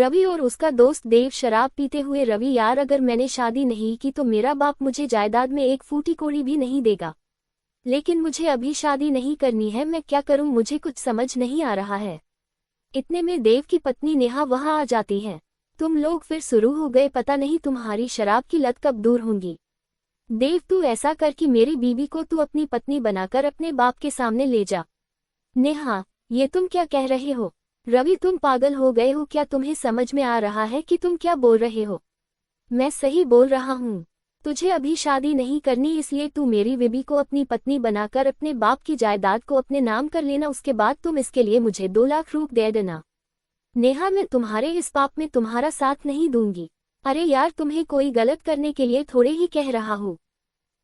रवि और उसका दोस्त देव शराब पीते हुए। रवि यार, अगर मैंने शादी नहीं की तो मेरा बाप मुझे जायदाद में एक फूटी कौड़ी भी नहीं देगा। लेकिन मुझे अभी शादी नहीं करनी है, मैं क्या करूं, मुझे कुछ समझ नहीं आ रहा है। इतने में देव की पत्नी नेहा वहां आ जाती है। तुम लोग फिर शुरू हो गए, पता नहीं तुम्हारी शराब की लत कब दूर होंगी। देव, तू ऐसा कर कि मेरी बीवी को तू अपनी पत्नी बनाकर अपने बाप के सामने ले जा। नेहा, ये तुम क्या कह रहे हो? रवि, तुम पागल हो गए हो क्या? तुम्हें समझ में आ रहा है कि तुम क्या बोल रहे हो? मैं सही बोल रहा हूँ। तुझे अभी शादी नहीं करनी, इसलिए तू मेरी बीवी को अपनी पत्नी बनाकर अपने बाप की जायदाद को अपने नाम कर लेना। उसके बाद तुम इसके लिए मुझे 2 लाख रुपए दे देना। नेहा, मैं तुम्हारे इस पाप में तुम्हारा साथ नहीं दूंगी। अरे यार, तुम्हें कोई गलत करने के लिए थोड़े ही कह रहा हूँ।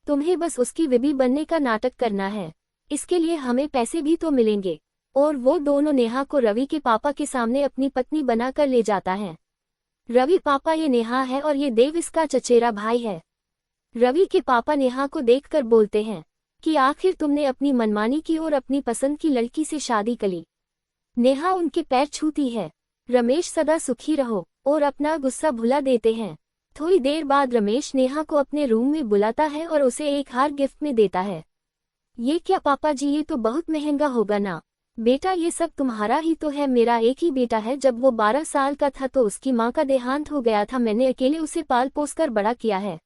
तुम्हें बस उसकी बीवी बनने का नाटक करना है। इसके लिए हमें पैसे भी तो मिलेंगे। और वो दोनों नेहा को रवि के पापा के सामने अपनी पत्नी बनाकर ले जाता है। रवि, पापा ये नेहा है और ये देव इसका चचेरा भाई है। रवि के पापा नेहा को देखकर बोलते हैं कि आखिर तुमने अपनी मनमानी की और अपनी पसंद की लड़की से शादी करी। नेहा उनके पैर छूती है। रमेश, सदा सुखी रहो, और अपना गुस्सा भुला देते हैं। थोड़ी देर बाद रमेश नेहा को अपने रूम में बुलाता है और उसे एक हार गिफ्ट में देता है। ये क्या पापा जी, ये तो बहुत महंगा होगा ना। बेटा, ये सब तुम्हारा ही तो है। मेरा एक ही बेटा है। जब वो 12 साल का था तो उसकी माँ का देहांत हो गया था। मैंने अकेले उसे पाल पोस कर बड़ा किया है।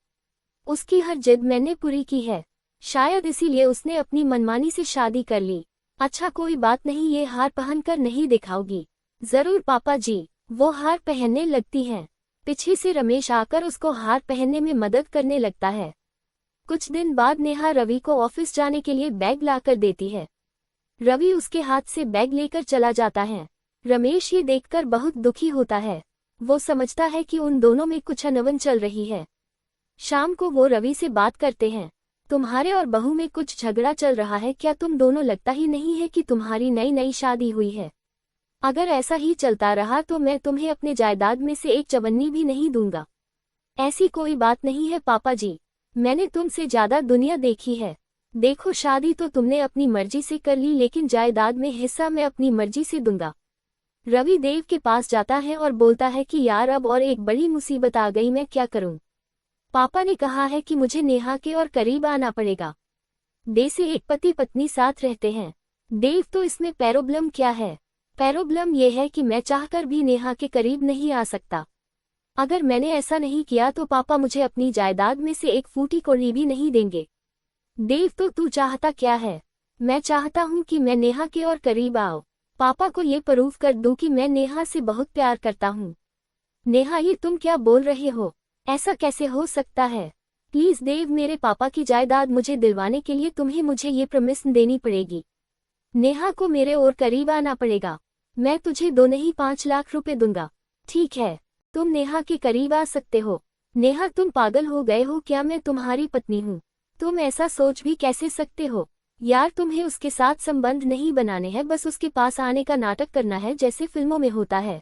उसकी हर जिद मैंने पूरी की है। शायद इसीलिए उसने अपनी मनमानी से शादी कर ली। अच्छा, कोई बात नहीं, ये हार पहनकर नहीं दिखाओगी? जरूर पापा जी। वो हार पहनने लगती हैं। पीछे से रमेश आकर उसको हार पहनने में मदद करने लगता है। कुछ दिन बाद नेहा रवि को ऑफिस जाने के लिए बैग लाकर देती है। रवि उसके हाथ से बैग लेकर चला जाता है। रमेश ये देखकर बहुत दुखी होता है। वो समझता है कि उन दोनों में कुछ अनबन चल रही है। शाम को वो रवि से बात करते हैं। तुम्हारे और बहू में कुछ झगड़ा चल रहा है क्या? तुम दोनों, लगता ही नहीं है कि तुम्हारी नई नई शादी हुई है। अगर ऐसा ही चलता रहा तो मैं तुम्हें अपने जायदाद में से एक चवन्नी भी नहीं दूंगा। ऐसी कोई बात नहीं है पापा जी, मैंने तुमसे ज्यादा दुनिया देखी है। देखो, शादी तो तुमने अपनी मर्जी से कर ली, लेकिन जायदाद में हिस्सा मैं अपनी मर्जी से दूंगा। रवि देव के पास जाता है और बोलता है कि यार, अब और एक बड़ी मुसीबत आ गई, मैं क्या करूं? पापा ने कहा है कि मुझे नेहा के और करीब आना पड़ेगा। देव से एक पति पत्नी साथ रहते हैं। देव, तो इसमें प्रॉब्लम क्या है? प्रॉब्लम यह है कि मैं चाहकर भी नेहा के करीब नहीं आ सकता। अगर मैंने ऐसा नहीं किया तो पापा मुझे अपनी जायदाद में से एक फूटी कौड़ी भी नहीं देंगे। देव, तो तू चाहता क्या है? मैं चाहता हूँ कि मैं नेहा के और करीब आओ। पापा को ये प्रूफ कर दूं कि मैं नेहा से बहुत प्यार करता हूँ। नेहा, ये तुम क्या बोल रहे हो? ऐसा कैसे हो सकता है? प्लीज देव, मेरे पापा की जायदाद मुझे दिलवाने के लिए तुम्हें मुझे ये प्रॉमिस देनी पड़ेगी। नेहा को मेरे और करीब आना पड़ेगा। मैं तुझे 2 नहीं 5 लाख रुपए दूंगा। ठीक है, तुम नेहा के करीब आ सकते हो। नेहा, तुम पागल हो गए हो क्या? मैं तुम्हारी पत्नी हूँ। तुम ऐसा सोच भी कैसे सकते हो? यार, तुम्हें उसके साथ संबंध नहीं बनाने हैं, बस उसके पास आने का नाटक करना है जैसे फिल्मों में होता है।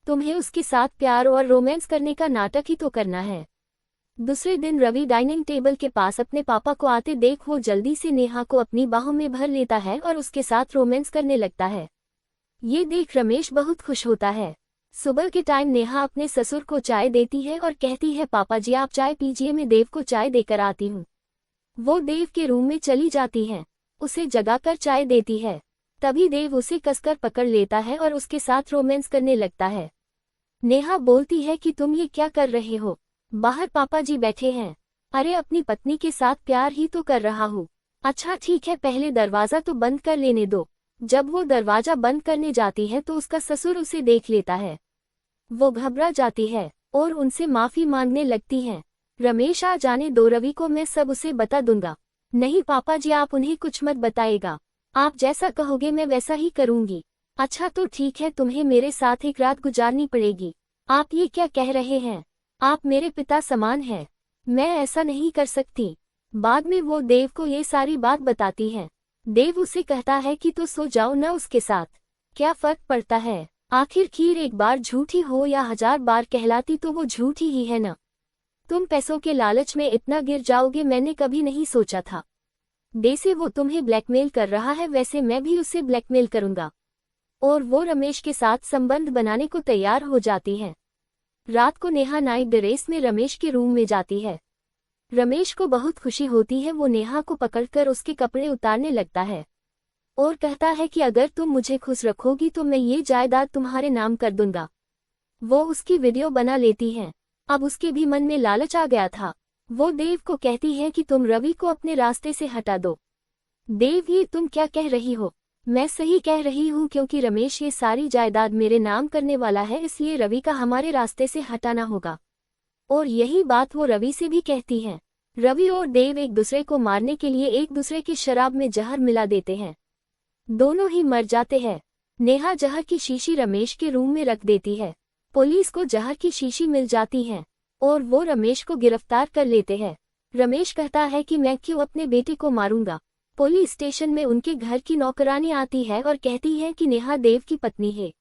तुम्हें उसके साथ प्यार और रोमांस करने का नाटक ही तो करना है। दूसरे दिन रवि डाइनिंग टेबल के पास अपने पापा को आते देख वो जल्दी से नेहा को अपनी बाहों में भर लेता है और उसके साथ रोमांस करने लगता है। ये देख रमेश बहुत खुश होता है। सुबह के टाइम नेहा अपने ससुर को चाय देती है और कहती है, पापा जी आप चाय पीजिए, मैं देव को चाय देकर आती हूँ। वो देव के रूम में चली जाती है, उसे जगाकर चाय देती है। तभी देव उसे कसकर पकड़ लेता है और उसके साथ रोमांस करने लगता है। नेहा बोलती है कि तुम ये क्या कर रहे हो? बाहर पापा जी बैठे हैं। अरे, अपनी पत्नी के साथ प्यार ही तो कर रहा हूँ। अच्छा ठीक है, पहले दरवाजा तो बंद कर लेने दो। जब वो दरवाजा बंद करने जाती है तो उसका ससुर उसे देख लेता है। वो घबरा जाती है और उनसे माफी मांगने लगती है। रमेश, आ जाने दो रवि को, मैं सब उसे बता दूंगा। नहीं पापा जी, आप उन्हें कुछ मत बताएगा। आप जैसा कहोगे मैं वैसा ही करूंगी। अच्छा तो ठीक है, तुम्हें मेरे साथ एक रात गुजारनी पड़ेगी। आप ये क्या कह रहे हैं? आप मेरे पिता समान हैं। मैं ऐसा नहीं कर सकती। बाद में वो देव को ये सारी बात बताती है। देव उसे कहता है कि तो सो जाओ ना उसके साथ, क्या फर्क पड़ता है? आखिर खीर एक बार झूठी हो या 1000 बार कहलाती तो वो झूठी ही है ना। तुम पैसों के लालच में इतना गिर जाओगे मैंने कभी नहीं सोचा था। जैसे वो तुम्हें ब्लैकमेल कर रहा है वैसे मैं भी उसे ब्लैकमेल करूंगा। और वो रमेश के साथ संबंध बनाने को तैयार हो जाती है। रात को नेहा नाइट ड्रेस में रमेश के रूम में जाती है। रमेश को बहुत खुशी होती है। वो नेहा को पकड़कर उसके कपड़े उतारने लगता है और कहता है कि अगर तुम मुझे खुश रखोगी तो मैं ये जायदाद तुम्हारे नाम कर दूंगा। वो उसकी वीडियो बना लेती है। अब उसके भी मन में लालच आ गया था। वो देव को कहती है कि तुम रवि को अपने रास्ते से हटा दो। देव, ये तुम क्या कह रही हो? मैं सही कह रही हूँ, क्योंकि रमेश ये सारी जायदाद मेरे नाम करने वाला है, इसलिए रवि का हमारे रास्ते से हटाना होगा। और यही बात वो रवि से भी कहती है। रवि और देव एक दूसरे को मारने के लिए एक दूसरे की शराब में जहर मिला देते हैं। दोनों ही मर जाते हैं। नेहा जहर की शीशी रमेश के रूम में रख देती है। पुलिस को जहर की शीशी मिल जाती है और वो रमेश को गिरफ्तार कर लेते हैं। रमेश कहता है कि मैं क्यों अपने बेटे को मारूंगा। पुलिस स्टेशन में उनके घर की नौकरानी आती है और कहती है कि नेहा देव की पत्नी है।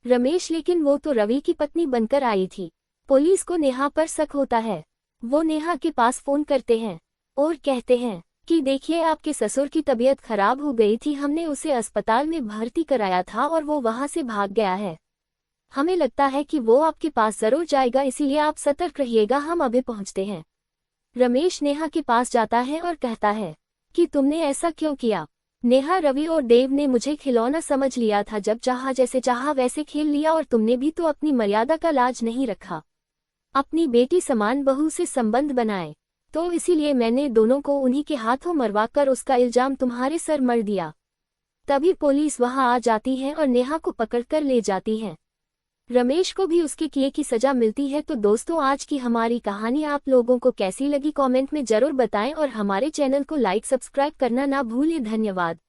रमेश, लेकिन वो तो रवि की पत्नी बनकर आई थी। पुलिस को नेहा पर शक होता है। वो नेहा के पास फोन करते हैं और कहते हैं कि देखिए, आपके ससुर की तबीयत खराब हो गई थी, हमने उसे अस्पताल में भर्ती कराया था और वो वहां से भाग गया है। हमें लगता है कि वो आपके पास जरूर जाएगा, इसीलिए आप सतर्क रहिएगा, हम अभी पहुंचते हैं। रमेश नेहा के पास जाता है और कहता है कि तुमने ऐसा क्यों किया? नेहा, रवि और देव ने मुझे खिलौना समझ लिया था, जब चाहा जैसे चाहा वैसे खेल लिया, और तुमने भी तो अपनी मर्यादा का लाज नहीं रखा। अपनी बेटी समान बहू से संबंध बनाए, तो इसीलिए मैंने दोनों को उन्हीं के हाथों मरवाकर उसका इल्जाम तुम्हारे सर मर दिया। तभी पुलिस वहां आ जाती है और नेहा को पकड़कर ले जाती है। रमेश को भी उसके किए की सजा मिलती है। तो दोस्तों, आज की हमारी कहानी आप लोगों को कैसी लगी कमेंट में जरूर बताएं और हमारे चैनल को लाइक सब्सक्राइब करना ना भूलें। धन्यवाद।